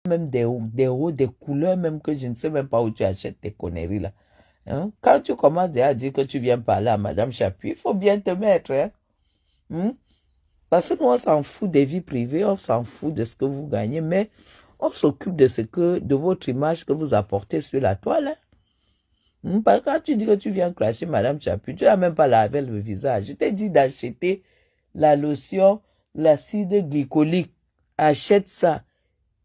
même des couleurs même que je ne sais même pas où tu achètes tes conneries là. Hein? Quand tu commences déjà à dire que tu viens parler à Madame Chapuis, il faut bien te mettre. Hein? Parce que nous, on s'en fout des vies privées, on s'en fout de ce que vous gagnez, mais on s'occupe de votre image que vous apportez sur la toile. Hein? Parce que quand tu dis que tu viens clasher Madame Chapuis, tu n'as même pas lavé le visage. Je t'ai dit d'acheter la lotion, l'acide glycolique. Achète ça.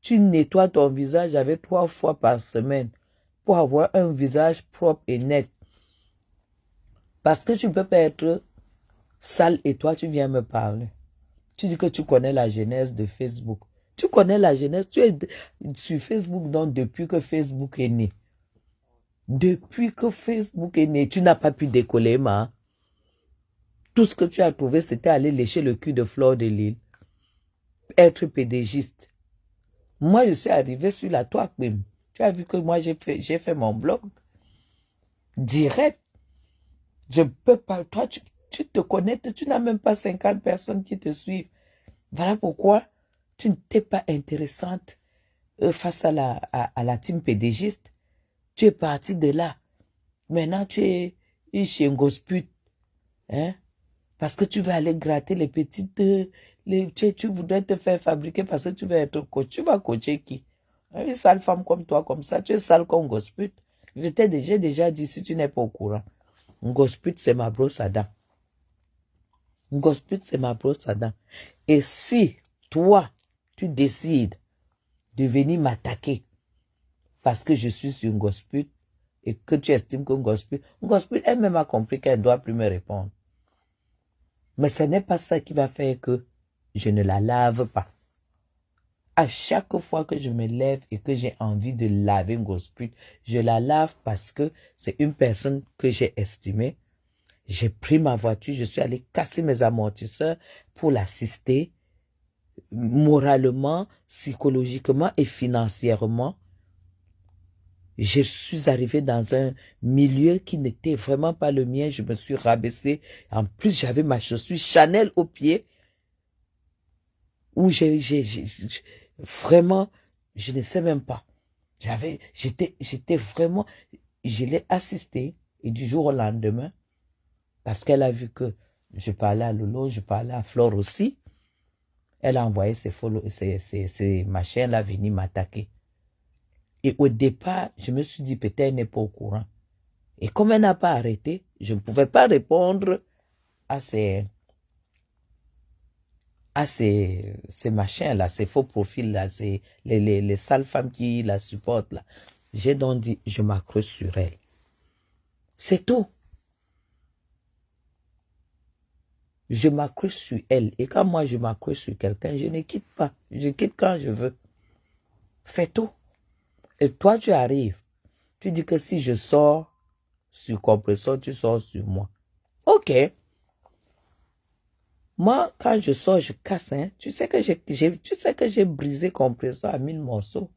Tu nettoies ton visage avec 3 fois par semaine pour avoir un visage propre et net. Parce que tu ne peux pas être sale et toi, tu viens me parler. Tu dis que tu connais la genèse de Facebook. Tu connais la genèse. Tu es sur Facebook donc depuis que Facebook est né. Depuis que Facebook est né, tu n'as pas pu décoller, ma. Tout ce que tu as trouvé, c'était aller lécher le cul de Fleur de Lille. Être pédégiste. Moi, je suis arrivé sur la toile. Tu as vu que moi, j'ai fait mon blog. Direct. Je ne peux pas. Toi, tu te connectes. Tu n'as même pas 50 personnes qui te suivent. Voilà pourquoi tu n'étais pas intéressante face à la team pédégiste. Tu es parti de là. Maintenant, tu es chez un gosput. Hein? Parce que tu vas aller gratter les petites... tu voudrais te faire fabriquer parce que tu veux être coach. Tu vas coacher qui? Une sale femme comme toi, comme ça, tu es sale comme gosput. J'ai déjà dit si tu n'es pas au courant. Un gosput, c'est ma brosse à dents. Un gosput, c'est ma brosse à dents. Et si toi, tu décides de venir m'attaquer parce que je suis sur un gosput et que tu estimes qu'un gosput elle-même a compris qu'elle ne doit plus me répondre. Mais ce n'est pas ça qui va faire que je ne la lave pas. À chaque fois que je me lève et que j'ai envie de laver un gosput, je la lave parce que c'est une personne que j'ai estimée. J'ai pris ma voiture, je suis allé casser mes amortisseurs pour l'assister moralement, psychologiquement et financièrement. Je suis arrivé dans un milieu qui n'était vraiment pas le mien. Je me suis rabaissé. En plus, j'avais ma chaussure Chanel au pied. Où vraiment, je ne sais même pas. J'étais vraiment, je l'ai assisté. Et du jour au lendemain, parce qu'elle a vu que je parlais à Lolo, je parlais à Flore aussi, elle a envoyé ses machins-là venir m'attaquer. Et au départ, je me suis dit, peut-être elle n'est pas au courant. Et comme elle n'a pas arrêté, je ne pouvais pas répondre à ces machins-là, ces faux profils-là, les sales femmes qui la supportent là. J'ai donc dit, je m'accroche sur elle. C'est tout. Je m'accroche sur elle. Et quand moi je m'accroche sur quelqu'un, je ne quitte pas. Je quitte quand je veux. C'est tout. Et toi, tu arrives. Tu dis que si je sors sur Compressor, tu sors sur moi. Ok. Moi, quand je sors, je casse. Hein. Tu sais que j'ai brisé Compressor à 1000 morceaux.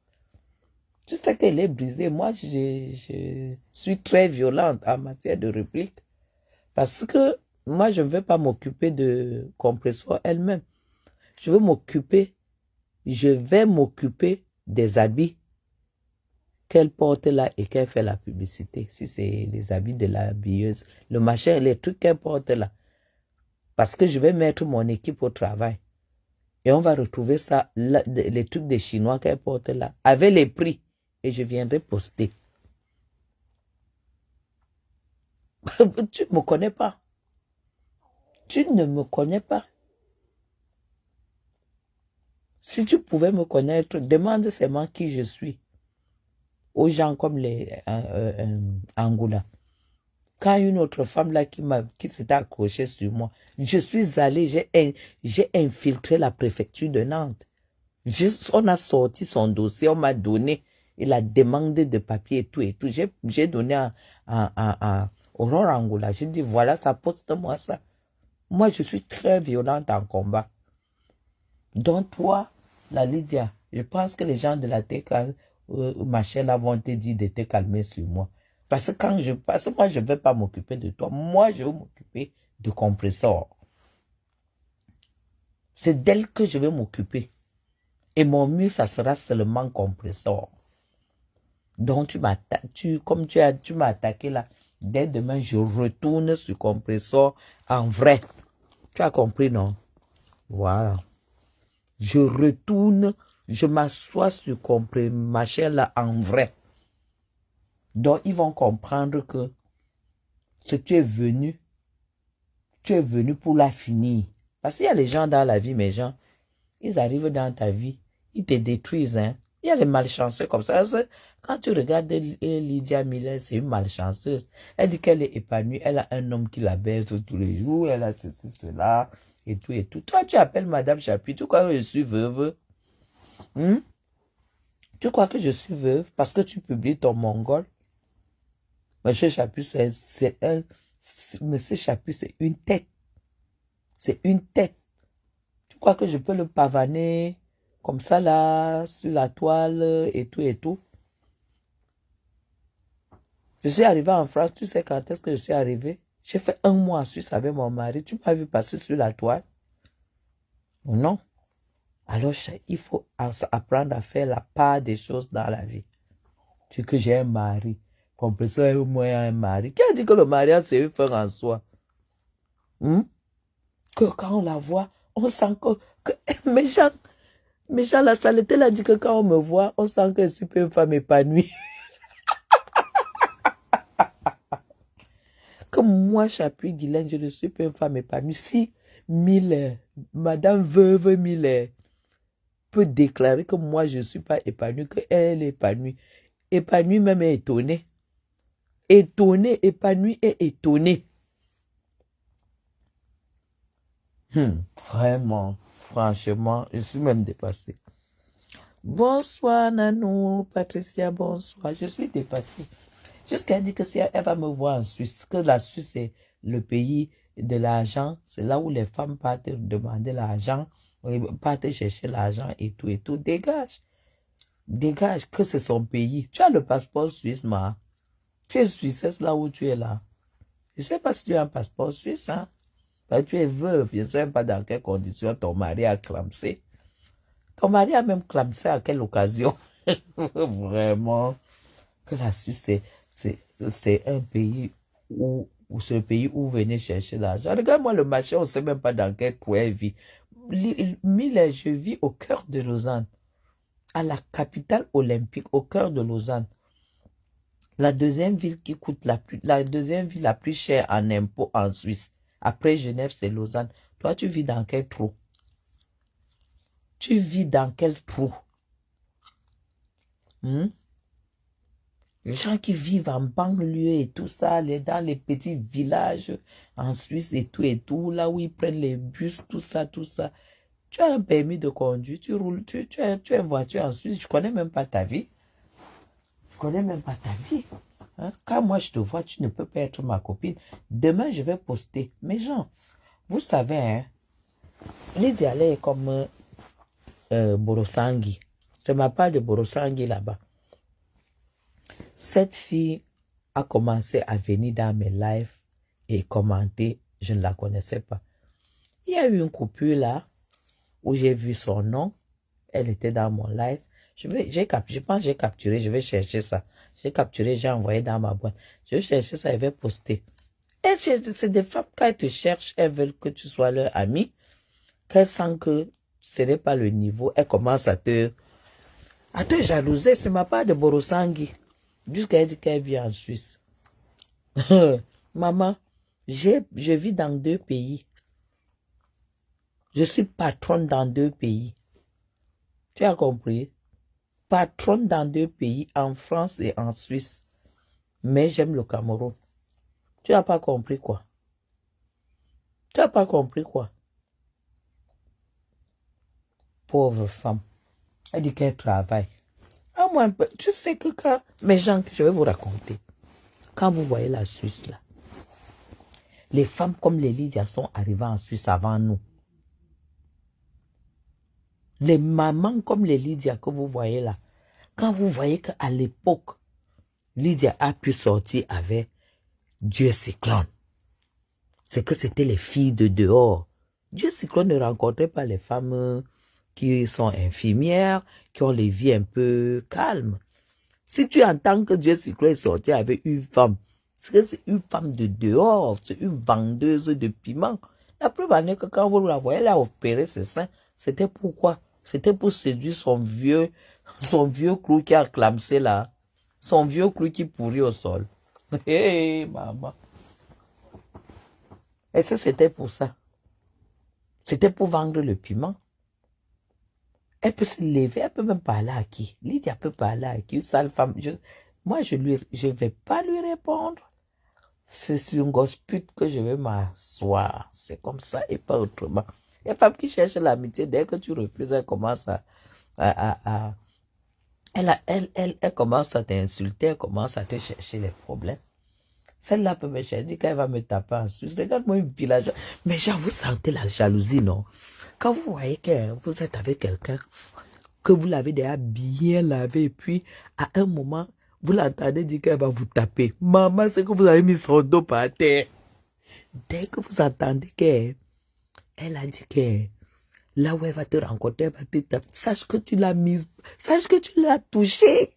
Tu sais qu'elle est brisée. Moi, je suis très violente en matière de réplique. Parce que moi, je ne vais pas m'occuper de Compressor elle-même. Je vais m'occuper des habits qu'elle porte là et qu'elle fait la publicité. Si c'est les habits de la habilleuse, le machin, les trucs qu'elle porte là. Parce que je vais mettre mon équipe au travail. Et on va retrouver ça, là, les trucs des Chinois qu'elle porte là, avec les prix. Et je viendrai poster. Tu ne me connais pas. Tu ne me connais pas. Si tu pouvais me connaître, demande seulement qui je suis. Aux gens comme les Angoula. Quand une autre femme là qui s'était accrochée sur moi, je suis allé, j'ai infiltré la préfecture de Nantes. On a sorti son dossier, on m'a donné la demande de papier et tout. J'ai donné à Aurore Angoula. J'ai dit, voilà, ça poste-moi ça. Moi, je suis très violente en combat. Donc toi, la Lydia, je pense que les gens de la TK, machin là, vont te dire de te calmer sur moi. Parce que moi, je ne vais pas m'occuper de toi. Moi, je vais m'occuper de Compressor. C'est d'elle que je vais m'occuper. Et mon mur, ça sera seulement compresseur. Donc, comme tu m'as attaqué là, dès demain, je retourne sur compresseur en vrai. Tu as compris, non? Voilà. Je retourne, je m'assois sur machin là en vrai. Donc, ils vont comprendre que tu es venu pour la finir. Parce qu'il y a les gens dans la vie, mes gens, ils arrivent dans ta vie, ils te détruisent, hein. Il y a des malchanceux comme ça. Quand tu regardes Lydia Miller, c'est une malchanceuse. Elle dit qu'elle est épanouie, elle a un homme qui la baise tous les jours, elle a ceci, cela, et tout, et tout. Toi, tu appelles Madame Chapuis, tu crois que je suis veuve? Tu crois que je suis veuve parce que tu publies ton mongol? Monsieur Chapuis, Monsieur Chapuis, c'est une tête. C'est une tête. Tu crois que je peux le pavaner comme ça là, sur la toile et tout et tout? Je suis arrivé en France, tu sais quand est-ce que je suis arrivé? J'ai fait 1 mois en Suisse avec mon mari. Tu m'as vu passer sur la toile? Non. Alors, il faut apprendre à faire la part des choses dans la vie. Tu sais que j'ai un mari. Compresseur et moi un mari. Qui a dit que le mariage c'est une fin en soi? Que quand on la voit, on sent que mes gens, la saleté l'a dit que quand on me voit, on sent que je suis une femme épanouie. Comme moi, Chapuis Guylaine, je ne suis pas une femme épanouie. Si Miller, Madame Veuve Miller, peut déclarer que moi, je ne suis pas épanouie, qu'elle est épanouie. Épanouie même est étonnée. Étonnée, épanouie et étonnée. Vraiment, franchement, je suis même dépassée. Bonsoir Nanou, Patricia, bonsoir. Je suis dépassée. Jusqu'à dire que si elle va me voir en Suisse, que la Suisse c'est le pays de l'argent, c'est là où les femmes partent demander l'argent, partent chercher l'argent et tout, dégage. Dégage, que c'est son pays. Tu as le passeport suisse, ma. Tu es suissesse là où tu es là. Je ne sais pas si tu as un passeport suisse, hein. Ben, tu es veuve, je ne sais même pas dans quelles conditions ton mari a clamsé. Ton mari a même clamsé à quelle occasion? Vraiment, que la Suisse, c'est un pays où c'est le pays où venez chercher l'argent. Regarde-moi le marché, on ne sait même pas dans quel coin elle vit. Mille, je vis au cœur de Lausanne, à la capitale olympique, au cœur de Lausanne. La deuxième ville qui coûte la deuxième ville la plus chère en impôts en Suisse. Après Genève, c'est Lausanne. Toi, tu vis dans quel trou? Tu vis dans quel trou? Les gens qui vivent en banlieue et tout ça, dans les petits villages en Suisse et tout, là où ils prennent les bus, tout ça. Tu as un permis de conduire, tu roules, tu as une voiture en Suisse, je connais même pas ta vie. Je connais même pas ta vie. Hein? Quand moi je te vois, tu ne peux pas être ma copine. Demain, je vais poster. Mes gens, vous savez, hein, les dialectes comme Borosangi. C'est ma part de Borosangi là-bas. Cette fille a commencé à venir dans mes lives et commenter. Je ne la connaissais pas. Il y a eu une coupure là où j'ai vu son nom. Elle était dans mon live. Je pense que j'ai capturé. Je vais chercher ça. J'ai capturé, j'ai envoyé dans ma boîte. Je vais chercher ça et vais poster. C'est des femmes, quand elles te cherchent, elles veulent que tu sois leur amie. Qu'elles sentent que ce n'est pas le niveau, elles commencent à te jalouser. C'est ma part de Borosangi. Jusqu'à elle dit qu'elle vit en Suisse. Maman, je vis dans 2 pays. Je suis patronne dans 2 pays. Tu as compris? Patronne dans 2 pays, en France et en Suisse. Mais j'aime le Cameroun. Tu n'as pas compris quoi? Tu n'as pas compris quoi? Pauvre femme. Elle dit qu'elle travaille. Ah, moi, tu sais que quand mes gens, je vais vous raconter. Quand vous voyez la Suisse là, les femmes comme les Lydia sont arrivées en Suisse avant nous. Les mamans comme les Lydia que vous voyez là, quand vous voyez qu'à l'époque, Lydia a pu sortir avec Dieu Cyclone, c'est que c'était les filles de dehors. Dieu Cyclone ne rencontrait pas les femmes qui sont infirmières, qui ont les vies un peu calmes. Si tu entends que Jessica est sorti avec une femme, c'est une femme de dehors, c'est une vendeuse de piment. La preuve en est que quand vous la voyez, elle a opéré ses seins. C'était pourquoi? C'était pour séduire son vieux clou qui a clamsé là. Son vieux clou qui pourrit au sol. Hé, hey, maman. Et ça, c'était pour ça. C'était pour vendre le piment. Elle peut se lever, elle peut même parler à qui? Lydia peut parler à qui? Une sale femme. Moi, je vais pas lui répondre. C'est sur une grosse pute que je vais m'asseoir. C'est comme ça et pas autrement. Il y a une femme qui cherche l'amitié. Dès que tu refuses, elle commence elle commence à t'insulter, elle commence à te chercher les problèmes. Celle-là peut me chercher, elle dit qu'elle va me taper en Suisse. Regarde-moi une village. Mais genre, vous sentez la jalousie, non? Quand vous voyez que vous êtes avec quelqu'un, que vous l'avez déjà bien lavé, et puis à un moment, vous l'entendez dire qu'elle va vous taper. Maman, c'est que vous avez mis son dos par terre. Dès que vous entendez qu'elle a dit que là où elle va te rencontrer, elle va te taper, sache que tu l'as mise, sache que tu l'as touchée.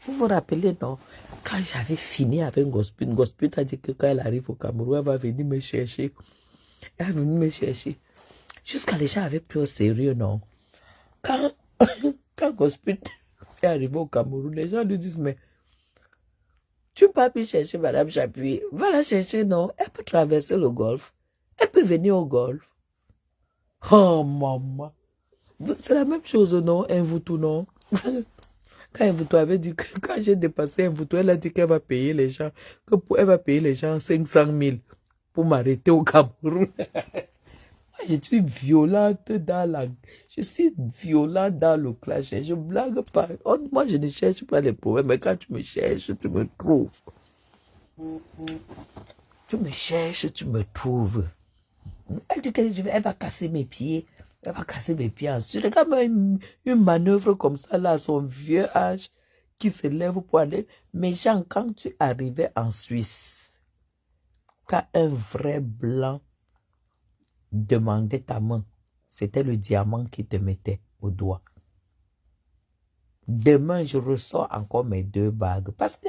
Vous vous rappelez, non? Quand j'avais fini avec Gospel a dit que quand elle arrive au Cameroun, elle va venir me chercher. Elle est venue me chercher. Jusqu'à les gens avaient pris au sérieux, non? Quand Gospel est arrivé au Cameroun, les gens lui disent, mais tu peux pas chercher Madame Chapuis. Va la chercher, non? Elle peut traverser le golfe. Elle peut venir au golfe. Oh, maman. C'est la même chose, non? Mvutu, non? Quand Mvutu avait dit que quand j'ai dépassé Mvutu, elle a dit qu'elle va payer les gens, elle va payer les gens 500 000 pour m'arrêter au Cameroun. Je suis violente je suis violente dans le clash. Je blague pas. Oh, moi, je ne cherche pas les problèmes, mais quand tu me cherches, tu me trouves. Tu me cherches, tu me trouves. Elle dit qu'elle va casser mes pieds. Elle va casser mes pieds ensuite. Regarde une manœuvre comme ça, là, son vieux âge qui se lève pour aller. Mais Jean, quand tu arrivais en Suisse, quand un vrai blanc demandait ta main, c'était le diamant qui te mettait au doigt. Demain, je ressors encore mes 2 bagues. Parce que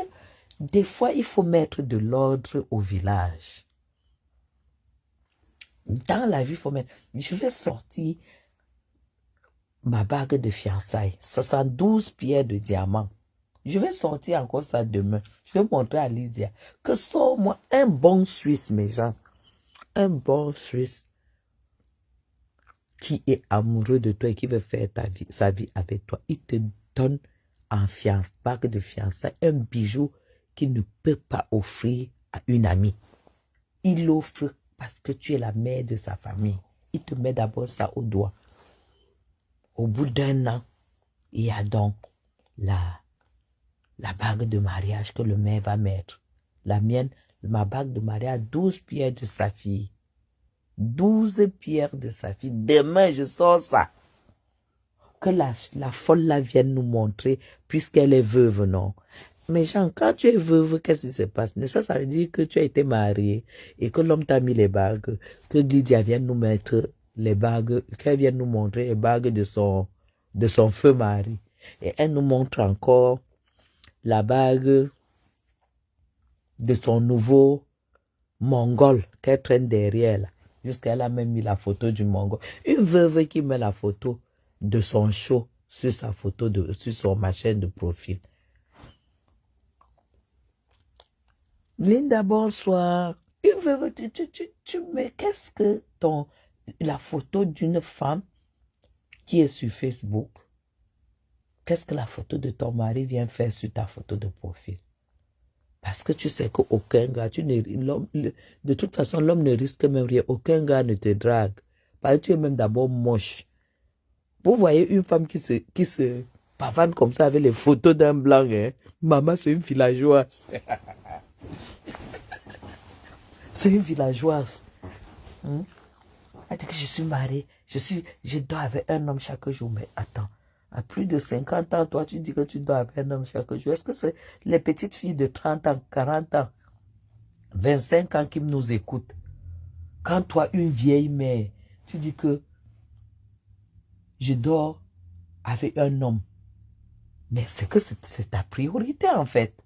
des fois, il faut mettre de l'ordre au village. Dans la vie, il faut mettre... Je vais sortir ma bague de fiançailles. 72 pierres de diamant. Je vais sortir encore ça demain. Je vais montrer à Lydia que sors-moi un bon Suisse, mes gens. Un bon Suisse qui est amoureux de toi et qui veut faire sa vie avec toi. Il te donne en bague de fiançailles un bijou qu'il ne peut pas offrir à une amie. Il l'offre parce que tu es la mère de sa famille. Il te met d'abord ça au doigt. Au bout d'1 an, il y a donc la bague de mariage que le maire va mettre. La mienne, ma bague de mariage, 12 pierres de sa fille. 12 pierres de sa fille. Demain, je sors ça. Que la folle là vienne nous montrer, puisqu'elle est veuve, non? Mais Jean, quand tu es veuve, qu'est-ce qui se passe? Ça veut dire que tu as été mariée et que l'homme t'a mis les bagues, que Lydia vienne nous mettre les bagues, qu'elle vienne nous montrer les bagues de son feu mari. Et elle nous montre encore la bague de son nouveau mongol qu'elle traîne derrière là. Jusqu'à elle a même mis la photo du mongol. Une veuve qui met la photo de son show sur sa sur ma chaîne de profil. Linda, bonsoir. Une veuve, mais qu'est-ce que la photo d'une femme qui est sur Facebook, qu'est-ce que la photo de ton mari vient faire sur ta photo de profil? Parce que tu sais qu'aucun gars, de toute façon, l'homme ne risque même rien. Aucun gars ne te drague. Parce que tu es même d'abord moche. Vous voyez une femme qui se pavane comme ça avec les photos d'un blanc, hein? Maman, c'est une villageoise. C'est une villageoise. Elle dit que je suis mariée. Je dors avec un homme chaque jour. Mais attends. À plus de 50 ans, toi, tu dis que tu dors avec un homme chaque jour. Est-ce que c'est les petites filles de 30 ans, 40 ans, 25 ans qui nous écoutent? Quand toi, une vieille mère, tu dis que je dors avec un homme. Mais c'est que c'est ta priorité, en fait.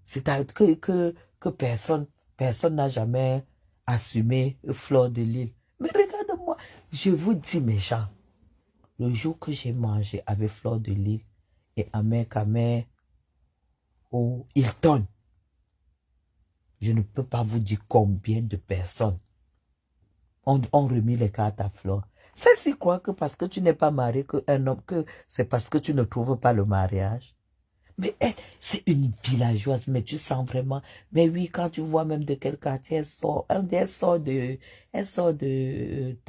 C'est que personne n'a jamais assumé Fleur de Lys. Mais regarde-moi, je vous dis, mes gens, le jour que j'ai mangé avec Fleur de Lys et Ahmed Kameh au Hilton, je ne peux pas vous dire combien de personnes ont remis les cartes à Fleur. Celle-ci croit que parce que tu n'es pas marié qu'un homme, que c'est parce que tu ne trouves pas le mariage. Mais elle, c'est une villageoise, mais tu sens vraiment. Mais oui, quand tu vois même de quel quartier elle sort de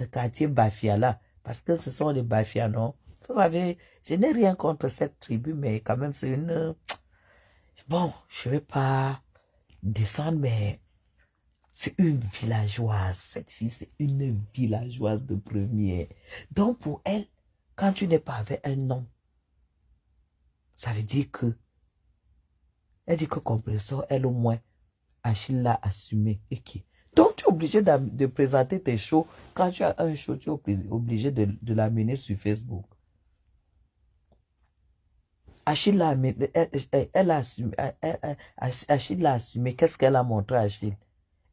quartier Bafia là, parce que ce sont les Bafia, non? Vous savez, je n'ai rien contre cette tribu, mais quand même, c'est une... Bon, je vais pas descendre, mais c'est une villageoise. Cette fille, c'est une villageoise de premier. Donc, pour elle, quand tu n'es pas avec un homme, ça veut dire que, elle dit que compresseur, elle au moins, Achille l'a assumé. Et qui? Donc tu es obligé de présenter tes shows. Quand tu as un show, tu es obligé de l'amener sur Facebook. Achille l'a amené, elle a assumé, Achille l'a assumé. Qu'est-ce qu'elle a montré à Achille?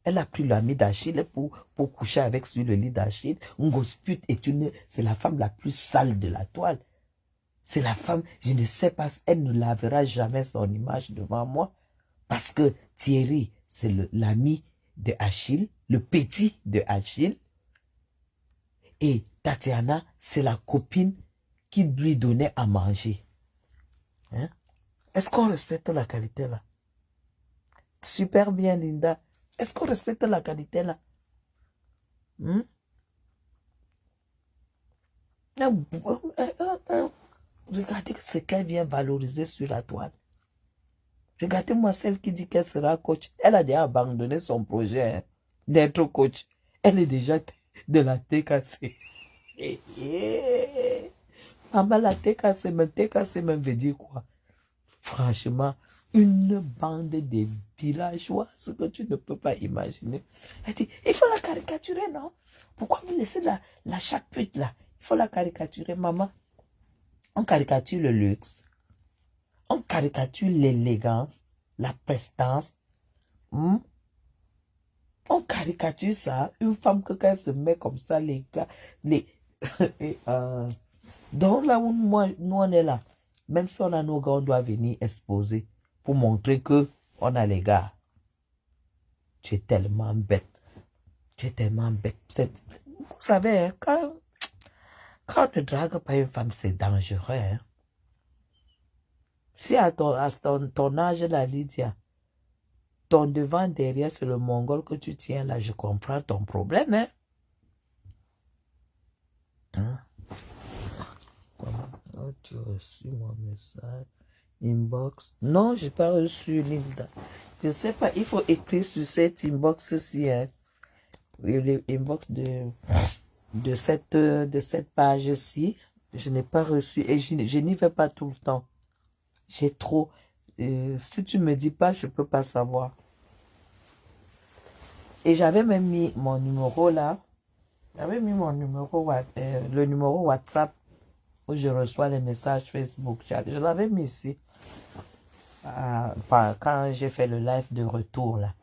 Elle a pris l'ami d'Achille pour coucher avec sur le lit d'Achille. Ngosput c'est la femme la plus sale de la toile. C'est la femme, je ne sais pas, elle ne lavera jamais son image devant moi. Parce que Thierry, c'est l'ami de Achille, le petit de Achille. Et Tatiana, c'est la copine qui lui donnait à manger. Hein? Est-ce qu'on respecte la qualité là? Super bien, Linda. Est-ce qu'on respecte la qualité là? Regardez ce qu'elle vient valoriser sur la toile. Regardez-moi celle qui dit qu'elle sera coach. Elle a déjà abandonné son projet hein, d'être coach. Elle est déjà de la TKC. Maman, la TKC même veut dire quoi? Franchement, une bande de villageois, ce que tu ne peux pas imaginer. Elle dit, il faut la caricaturer, non? Pourquoi vous laissez la chatte pute là? Il faut la caricaturer, maman. On caricature le luxe. On caricature l'élégance, la prestance. On caricature ça. Une femme que quand elle se met comme ça, les gars, donc là où nous on est là, même si on a nos gars, on doit venir exposer pour montrer que on a les gars. Tu es tellement bête. Tu es tellement bête. Vous savez, hein, quand on ne drague pas une femme, c'est dangereux. Hein. Si à ton âge, la Lydia, ton devant, derrière, c'est le mongol que tu tiens là, je comprends ton problème. Hein? Comment as-tu reçu mon message? Inbox? Non, je n'ai pas reçu, Linda. Je ne sais pas, il faut écrire sur cette inbox-ci. Hein. L'inbox de cette page-ci. Je n'ai pas reçu et je n'y vais pas tout le temps. J'ai trop... si tu ne me dis pas, je ne peux pas savoir. Et j'avais même mis mon numéro là. J'avais mis mon numéro, le numéro WhatsApp où je reçois les messages Facebook. Je l'avais mis ici. Quand j'ai fait le live de retour là.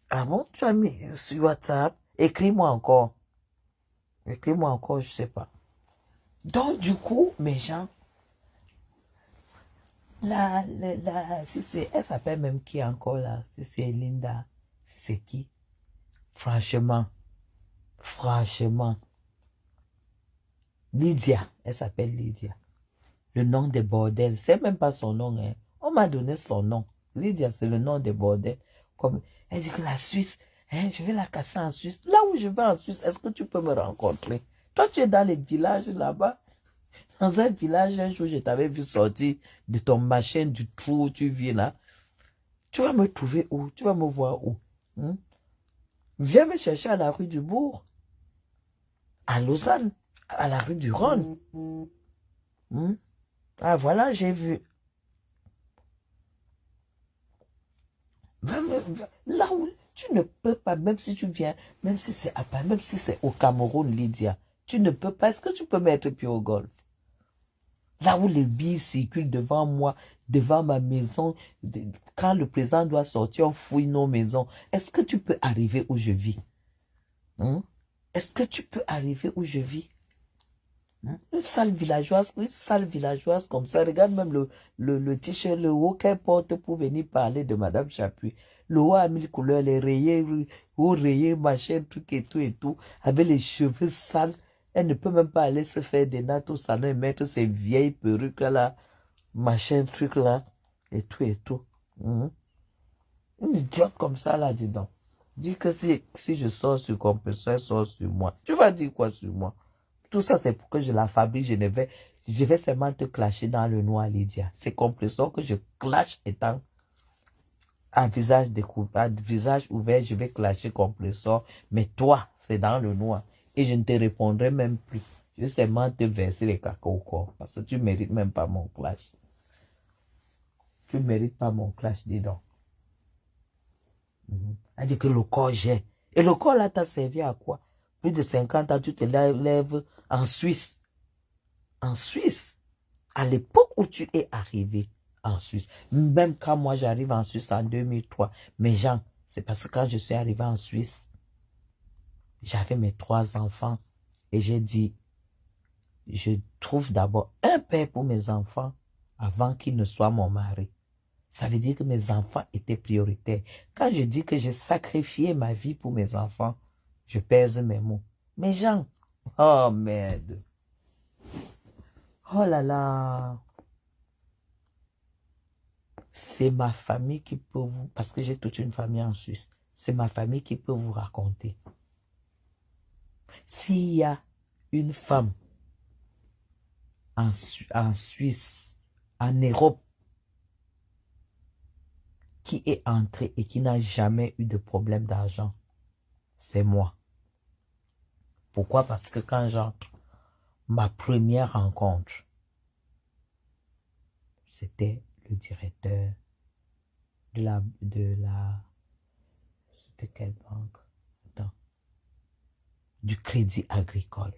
Ah bon, tu as mis sur WhatsApp? Écris-moi encore. Écris-moi encore, je sais pas. Donc, du coup, mes gens, elle s'appelle même qui encore là? Si c'est Linda, si c'est qui? Franchement, Lydia, elle s'appelle Lydia. Le nom des bordels, c'est même pas son nom. Hein. On m'a donné son nom. Lydia, c'est le nom des bordels. Comme, elle dit que la Suisse, hein, je vais la casser en Suisse. Là où je vais en Suisse, est-ce que tu peux me rencontrer? Toi, tu es dans les villages là-bas. Dans un village, un jour, je t'avais vu sortir de ton machin, du trou où tu vis là. Tu vas me trouver où? Tu vas me voir où? Viens me chercher à la rue du Bourg. À Lausanne. À la rue du Rhône. Ah, voilà, j'ai vu. Là où Tu ne peux pas, même si tu viens, même si c'est à Paris, même si c'est au Cameroun, Lydia, tu ne peux pas. Est-ce que tu peux mettre pied au golf? Là où les billes circulent devant moi, devant ma maison, quand le président doit sortir, on fouille nos maisons. Est-ce que tu peux arriver où je vis? Hein? Est-ce que tu peux arriver où je vis? Hein? Une salle villageoise comme ça. Regarde même le t-shirt, le haut qu'elle porte pour venir parler de Madame Chapuis. Le haut a mille couleurs, les rayés, haut rayé, machin, truc et tout, avec les cheveux sales. Elle ne peut même pas aller se faire des nattes au salon et mettre ses vieilles perruques là, machin, truc là, et tout et tout. Hein? Une idiote comme ça là, dis donc. Dis que si je sors sur Compressor, elle sort sur moi. Tu vas dire quoi sur moi? Tout ça, c'est pour que je la fabrique. Je vais seulement te clasher dans le noir, Lydia. C'est Compressor que je clash étant à visage découvert, à visage ouvert, je vais clasher Compressor. Mais toi, c'est dans le noir. Et je ne te répondrai même plus. Je vais seulement te verser les cacao au corps. Parce que tu ne mérites même pas mon clash. Tu ne mérites pas mon clash, dis donc. Elle dit que le corps j'ai. Et le corps là t'a servi à quoi? Plus de 50 ans, tu te lèves en Suisse. En Suisse. À l'époque où tu es arrivé en Suisse. Même quand moi j'arrive en Suisse en 2003. Mais Jean, c'est parce que quand je suis arrivé en Suisse, j'avais mes 3 enfants. Et j'ai dit, je trouve d'abord un père pour mes enfants avant qu'il ne soit mon mari. Ça veut dire que mes enfants étaient prioritaires. Quand je dis que j'ai sacrifié ma vie pour mes enfants, je pèse mes mots. Mais Jean, oh merde. Oh là là. C'est ma famille qui peut vous, parce que j'ai toute une famille en Suisse, c'est ma famille qui peut vous raconter. S'il y a une femme en Suisse, en Europe, qui est entrée et qui n'a jamais eu de problème d'argent, c'est moi. Pourquoi? Parce que quand j'entre, ma première rencontre, c'était le directeur c'était quelle banque? Attends. Du Crédit Agricole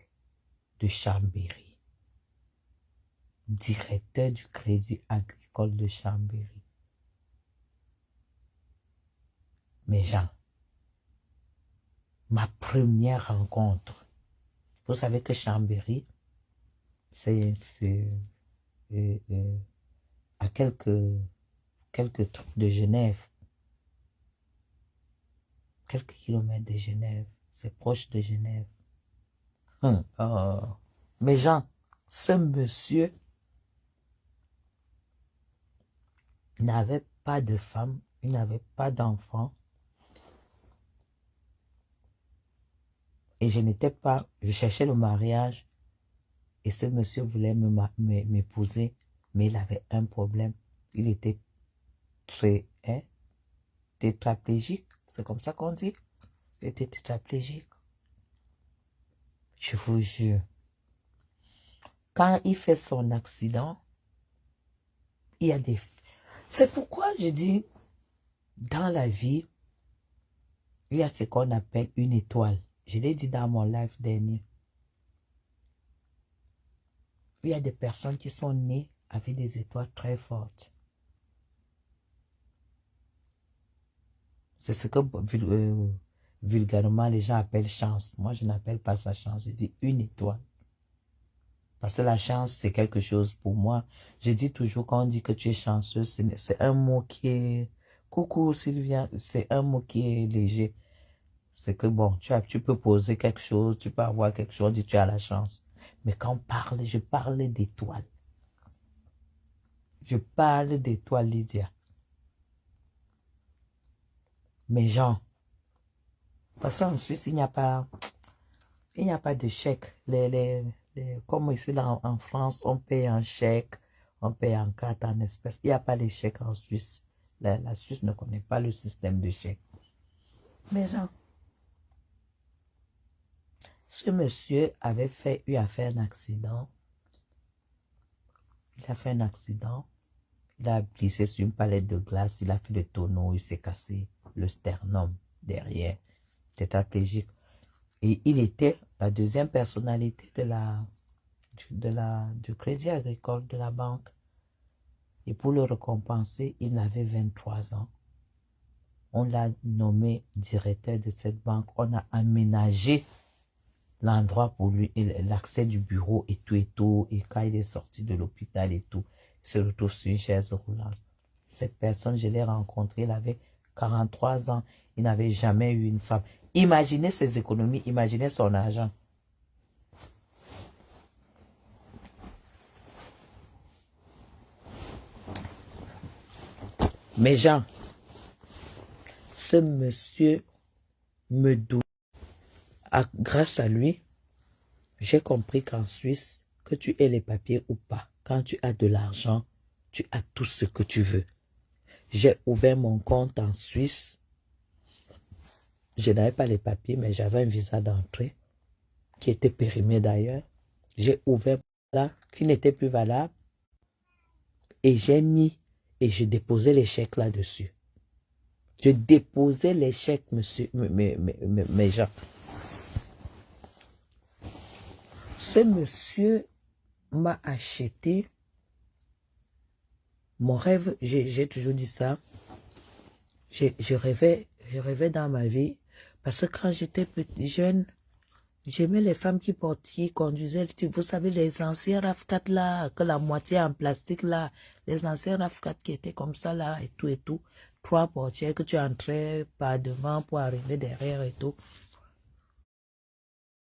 de Chambéry. Directeur du Crédit Agricole de Chambéry. Mes gens, ma première rencontre, vous savez que Chambéry, c'est à quelques trucs de Genève. Quelques kilomètres de Genève. C'est proche de Genève. Mes gens, ce monsieur n'avait pas de femme, il n'avait pas d'enfant. Et je cherchais le mariage. Et ce monsieur voulait m'épouser, mais il avait un problème. Il était tétraplégique. C'est comme ça qu'on dit. Il était tétraplégique. Je vous jure. Quand il fait son accident, il y a des... C'est pourquoi je dis, dans la vie, il y a ce qu'on appelle une étoile. Je l'ai dit dans mon live dernier. Il y a des personnes qui sont nées avec des étoiles très fortes. C'est ce que vulgairement les gens appellent chance. Moi, je n'appelle pas ça chance. Je dis une étoile. Parce que la chance, c'est quelque chose pour moi. Je dis toujours, quand on dit que tu es chanceux, c'est un mot qui est... Coucou Sylvia, c'est un mot qui est léger. C'est que bon, tu peux poser quelque chose, tu peux avoir quelque chose, on dit tu as la chance. Mais quand on parle, je parle d'étoiles. Je parle d'étoiles, Lydia. Mais gens, parce qu'en Suisse, il n'y a pas de chèque. Comme ici là, en France, on paye en chèque, on paye en carte, en espèces. Il n'y a pas de chèque en Suisse. La Suisse ne connaît pas le système de chèque. Mais gens, ce monsieur avait eu à faire un accident. Il a fait un accident. Il a glissé sur une palette de glace. Il a fait le tonneau. Il s'est cassé le sternum derrière, tétraplégique. Et il était la deuxième personnalité du Crédit Agricole de la banque. Et pour le récompenser, il avait 23 ans. On l'a nommé directeur de cette banque. On a aménagé l'endroit pour lui, l'accès du bureau et tout et tout. Et quand il est sorti de l'hôpital et tout, il se retrouve sur une chaise roulante. Cette personne, je l'ai rencontrée, il avait 43 ans. Il n'avait jamais eu une femme. Imaginez ses économies, imaginez son argent. Mais Jean, ce monsieur me doute. Grâce à lui, j'ai compris qu'en Suisse, que tu aies les papiers ou pas, quand tu as de l'argent, tu as tout ce que tu veux. J'ai ouvert mon compte en Suisse. Je n'avais pas les papiers, mais j'avais un visa d'entrée qui était périmé d'ailleurs. J'ai ouvert là, qui n'était plus valable. Et j'ai mis, et je déposais les chèques là-dessus. Je déposais les chèques, monsieur, mes gens. Ce monsieur m'a acheté mon rêve, j'ai toujours dit ça. Je rêvais dans ma vie. Parce que quand j'étais petit jeune, j'aimais les femmes qui conduisaient, vous savez, les anciens RAV4 là, que la moitié en plastique là, les anciens RAV4 qui étaient comme ça là, et tout. 3 portières que tu entrais par devant pour arriver derrière et tout.